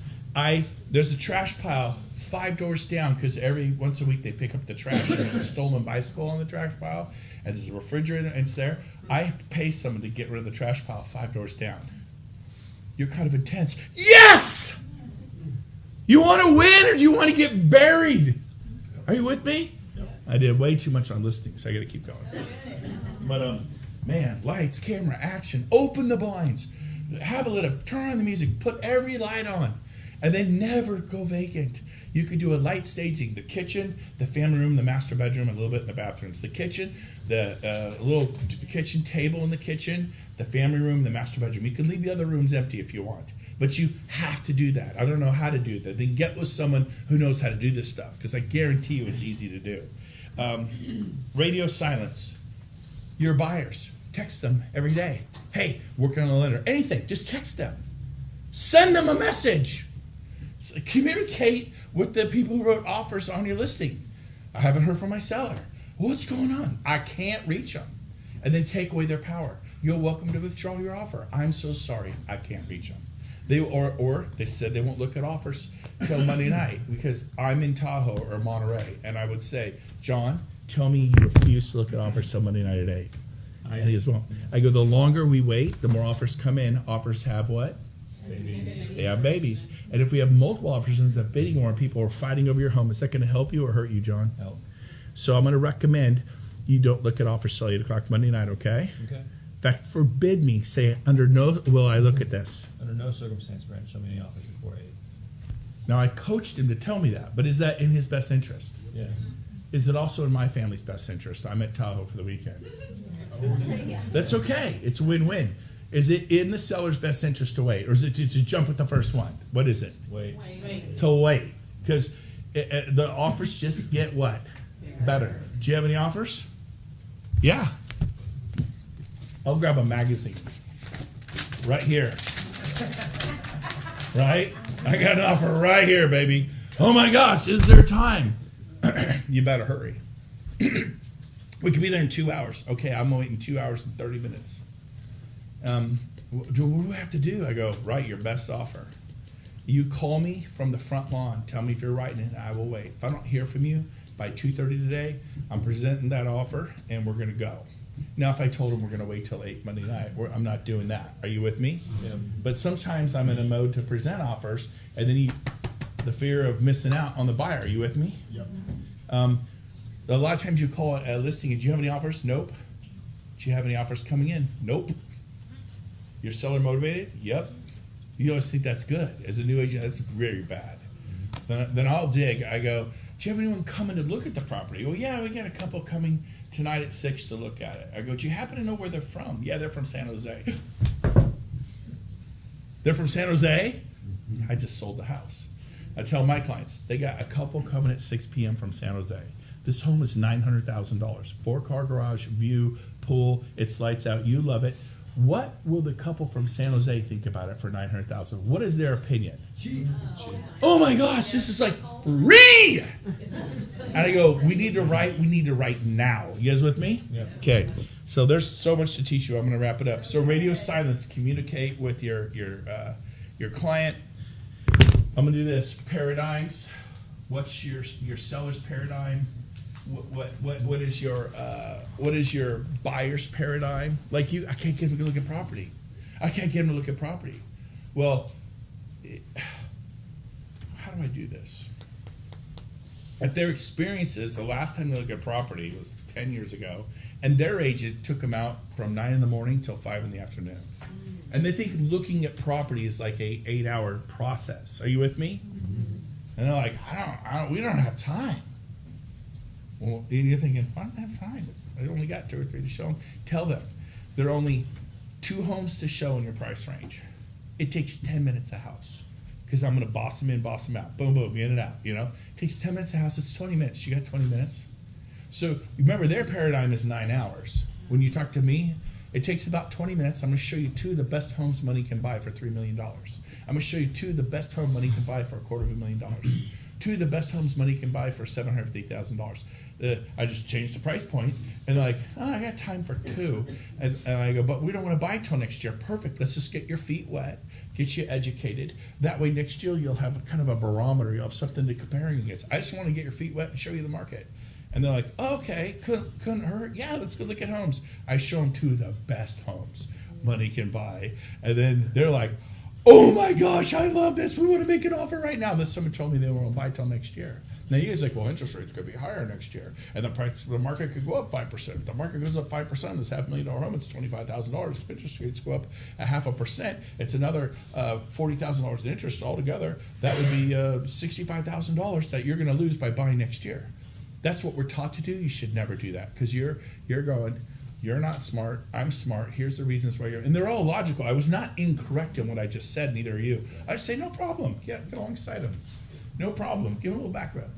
A: There's a trash pile 5 doors down because every once a week they pick up the trash and there's a stolen bicycle on the trash pile and there's a refrigerator and it's there. I pay someone to get rid of the trash pile 5 doors down. You're kind of intense. Yes! You want to win or do you want to get buried? Are you with me? I did way too much on listening, so I got to keep going. But man, lights, camera, action. Open the blinds. Have a lit up. Turn on the music. Put every light on, and then never go vacant. You could do a light staging: the kitchen, the family room, the master bedroom, a little bit in the bathrooms. The kitchen, the little kitchen table in the kitchen, the family room, the master bedroom. You can leave the other rooms empty if you want. But you have to do that. I don't know how to do that. Then get with someone who knows how to do this stuff, because I guarantee you it's easy to do. Radio silence. Your buyers, text them every day. Hey, working on a letter. Anything, just text them. Send them a message. Communicate with the people who wrote offers on your listing. I haven't heard from my seller. What's going on? I can't reach them. And then take away their power. You're welcome to withdraw your offer. I'm so sorry, I can't reach them. Or they said they won't look at offers till Monday night because I'm in Tahoe or Monterey, and I would say, John, tell me you refuse to look at offers till Monday night at 8. And he goes, well, I go, the longer we wait, the more offers come in. Offers have what?
H: Babies.
A: They have babies. And if we have multiple offers instead of bidding war and people are fighting over your home, is that going to help you or hurt you, John?
H: Help.
A: So I'm going to recommend you don't look at offers till 8 o'clock Monday night, okay?
H: Okay.
A: In fact, forbid me, say, under no will I look at this.
H: Under no circumstance, Brent, show me any offers before 8.
A: Now, I coached him to tell me that, but is that in his best interest?
H: Yes.
A: Is it also in my family's best interest? I'm at Tahoe for the weekend. That's okay. It's a win-win. Is it in the seller's best interest to wait, or is it to jump at the first one? What is it?
H: Wait.
A: To wait. Because the offers just get what? Better. Do you have any offers? Yeah. I'll grab a magazine. Right here. Right? I got an offer right here, baby. Oh my gosh, is there time? You better hurry. We could be there in 2 hours. Okay, I'm waiting 2 hours and 30 minutes. What do I have to do? I go, write your best offer. You call me from the front lawn. Tell me if you're writing it, and I will wait. If I don't hear from you by 2:30 today, I'm presenting that offer, and we're going to go. Now, if I told them we're going to wait till 8 Monday night, I'm not doing that. Are you with me?
H: Yep.
A: But sometimes I'm in a mode to present offers, and then the fear of missing out on the buyer. Are you with me?
F: Yep.
A: A lot of times you call a listing, and do you have any offers? Nope. Do you have any offers coming in? Nope. Your seller motivated? Yep. You always think that's good. As a new agent, that's very bad. Then I'll dig. I go, do you have anyone coming to look at the property? Well, yeah, we got a couple coming tonight at 6 to look at it. I go, do you happen to know where they're from? Yeah, they're from San Jose. They're from San Jose? I just sold the house. I tell my clients, they got a couple coming at 6 p.m. from San Jose. This home is $900,000. 4-car garage, view, pool, it's lights out. You love it. What will the couple from San Jose think about it for $900,000? What is their opinion? Oh my gosh, this is like free! And I go, we need to write now. You guys with me?
H: Yeah.
A: Okay. So there's so much to teach you. I'm going to wrap it up. So radio silence, communicate with your client. I'm going to do this. Paradigms. What's your seller's paradigm? What is your buyer's paradigm? Like I can't get him to look at property. I can't get him to look at property. Well, how do I do this? At their experiences, the last time they looked at property was 10 years ago, and their agent took them out from 9 in the morning till 5 in the afternoon. And they think looking at property is like a 8-hour process. Are you with me? And they're like, we don't have time. Well, and you're thinking, I don't have time. I only got 2 or 3 to show them. Tell them there are only 2 homes to show in your price range. It takes 10 minutes a house because I'm going to boss them in, boss them out. Boom, boom, in and out. You know, it takes 10 minutes a house. It's 20 minutes. You got 20 minutes. So remember, their paradigm is 9 hours. When you talk to me, it takes about 20 minutes. I'm going to show you 2 of the best homes money can buy for $3 million. I'm going to show you 2 of the best home money can buy for $250,000. 2 of the best homes money can buy for $750,000. I just changed the price point, and they're like, I got time for 2. And I go, but we don't want to buy till next year. Perfect. Let's just get your feet wet, get you educated. That way next year you'll have kind of a barometer. You'll have something to comparing against. I just want to get your feet wet and show you the market. And they're like, okay, couldn't hurt. Yeah, let's go look at homes. I show them 2 of the best homes money can buy. And then they're like, oh my gosh, I love this. We want to make an offer right now. This someone told me they won't buy till next year. Now you guys are like, well, interest rates could be higher next year, and the market could go up 5%. If the market goes up 5%, this $500,000 home, it's $25,000. If interest rates go up 0.5%, it's another $40,000 in interest altogether. That would be $65,000 that you're going to lose by buying next year. That's what we're taught to do. You should never do that because you're going. You're not smart. I'm smart. Here's the reasons why and they're all logical. I was not incorrect in what I just said. Neither are you. I just say no problem. Get alongside them. No problem. Give them a little background.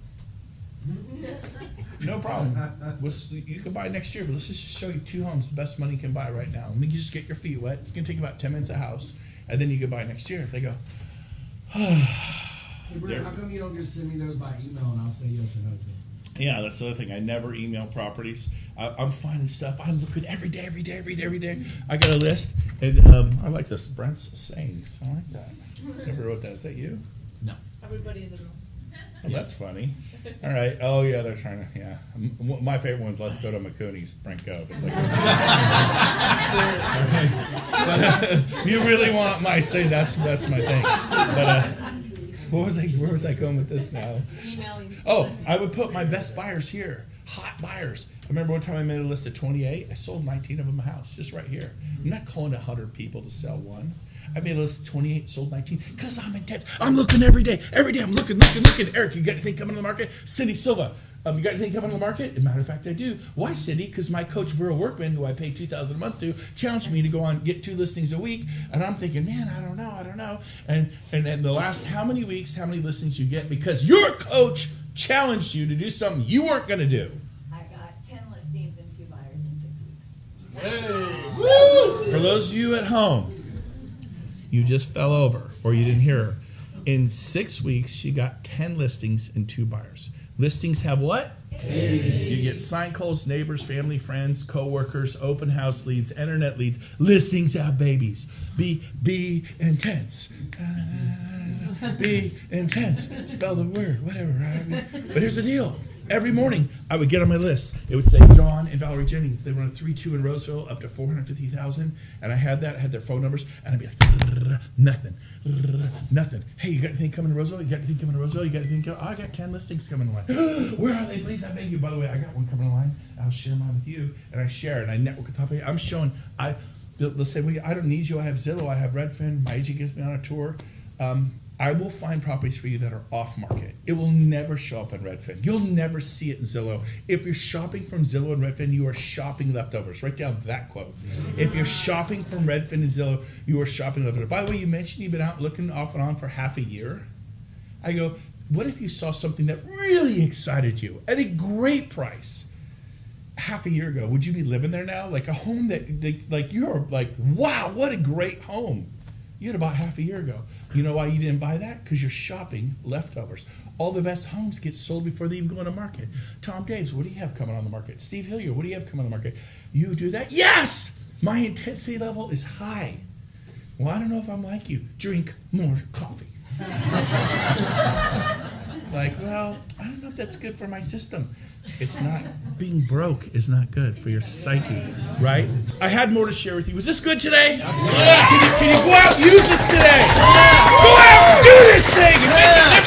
A: No problem. You can buy next year, but let's just show you 2 homes the best money can buy right now. And then you just get your feet wet. It's going to take about 10 minutes a house, and then you can buy next year. They go,
B: Hey, Brent, how come you don't just send me those by email and I'll say yes or no to them?
A: yeah, that's the other thing. I never email properties. I'm finding stuff. I'm looking every day. I got a list, and I like this. Brent's sayings. I like that. Never wrote that. Is that you?
G: No.
C: Everybody in the room.
A: Oh, that's funny. All right. Oh, yeah, they're trying to, yeah. My favorite one's Let's Go to McCooney's, Brent Gove. It's like, you really want my say, that's my thing. But where was I going with this now?
C: Emailing.
A: Oh, I would put my best buyers here, hot buyers. I remember one time I made a list of 28. I sold 19 of them a house, just right here. I'm not calling 100 people to sell one. I made a list of 28, sold 19, because I'm intense. I'm looking every day. Every day I'm looking. Eric, you got anything coming to the market? Cindy Silva, you got anything coming to the market? As a matter of fact, I do. Why, Cindy? Because my coach, Vera Workman, who I pay $2,000 a month to, challenged me to go on get 2 listings a week. And I'm thinking, man, I don't know. And the last how many weeks, how many listings you get? Because your coach challenged you to do something you weren't going to do.
I: I got 10 listings and 2 buyers in 6 weeks.
A: Hey. Woo! For those of you at home, you just fell over or you didn't hear her. In 6 weeks, she got 10 listings and 2 buyers. Listings have what? Hey. You get sign calls, neighbors, family, friends, co-workers, open house leads, internet leads. Listings have babies. Be intense. Be intense. Spell the word, whatever. Right? But here's the deal. Every morning, I would get on my list. It would say John and Valerie Jennings. They run a 3-2 in Roseville up to 450,000, and I had their phone numbers, and I'd be like, nothing. Hey, you got anything coming to Roseville? You got anything coming to Roseville? You got anything coming? Oh, I got 10 listings coming in line. Where are they? Please, I beg you. By the way, I got one coming in line. I'll share mine with you, and I share it. I network at top of it. I'm showing. Let's say I don't need you. I have Zillow. I have Redfin. My agent gets me on a tour. I will find properties for you that are off market. It will never show up on Redfin. You'll never see it in Zillow. If you're shopping from Zillow and Redfin, you are shopping leftovers. Write down that quote. If you're shopping from Redfin and Zillow, you are shopping leftovers. By the way, you mentioned you've been out looking off and on for half a year. I go, what if you saw something that really excited you at a great price half a year ago? Would you be living there now? Like a home that, like you're like, wow, what a great home. You had about half a year ago. You know why you didn't buy that? Because you're shopping leftovers. All the best homes get sold before they even go on the market. Tom Daves, what do you have coming on the market? Steve Hillier, what do you have coming on the market? You do that? Yes! My intensity level is high. Well, I don't know if I'm like you. Drink more coffee. Like, well, I don't know if that's good for my system. It's not. Being broke is not good for your psyche, right? I had more to share with you. Was this good today? Yeah. Can you go out and use this today? Yeah. Go out and do this thing and make a difference.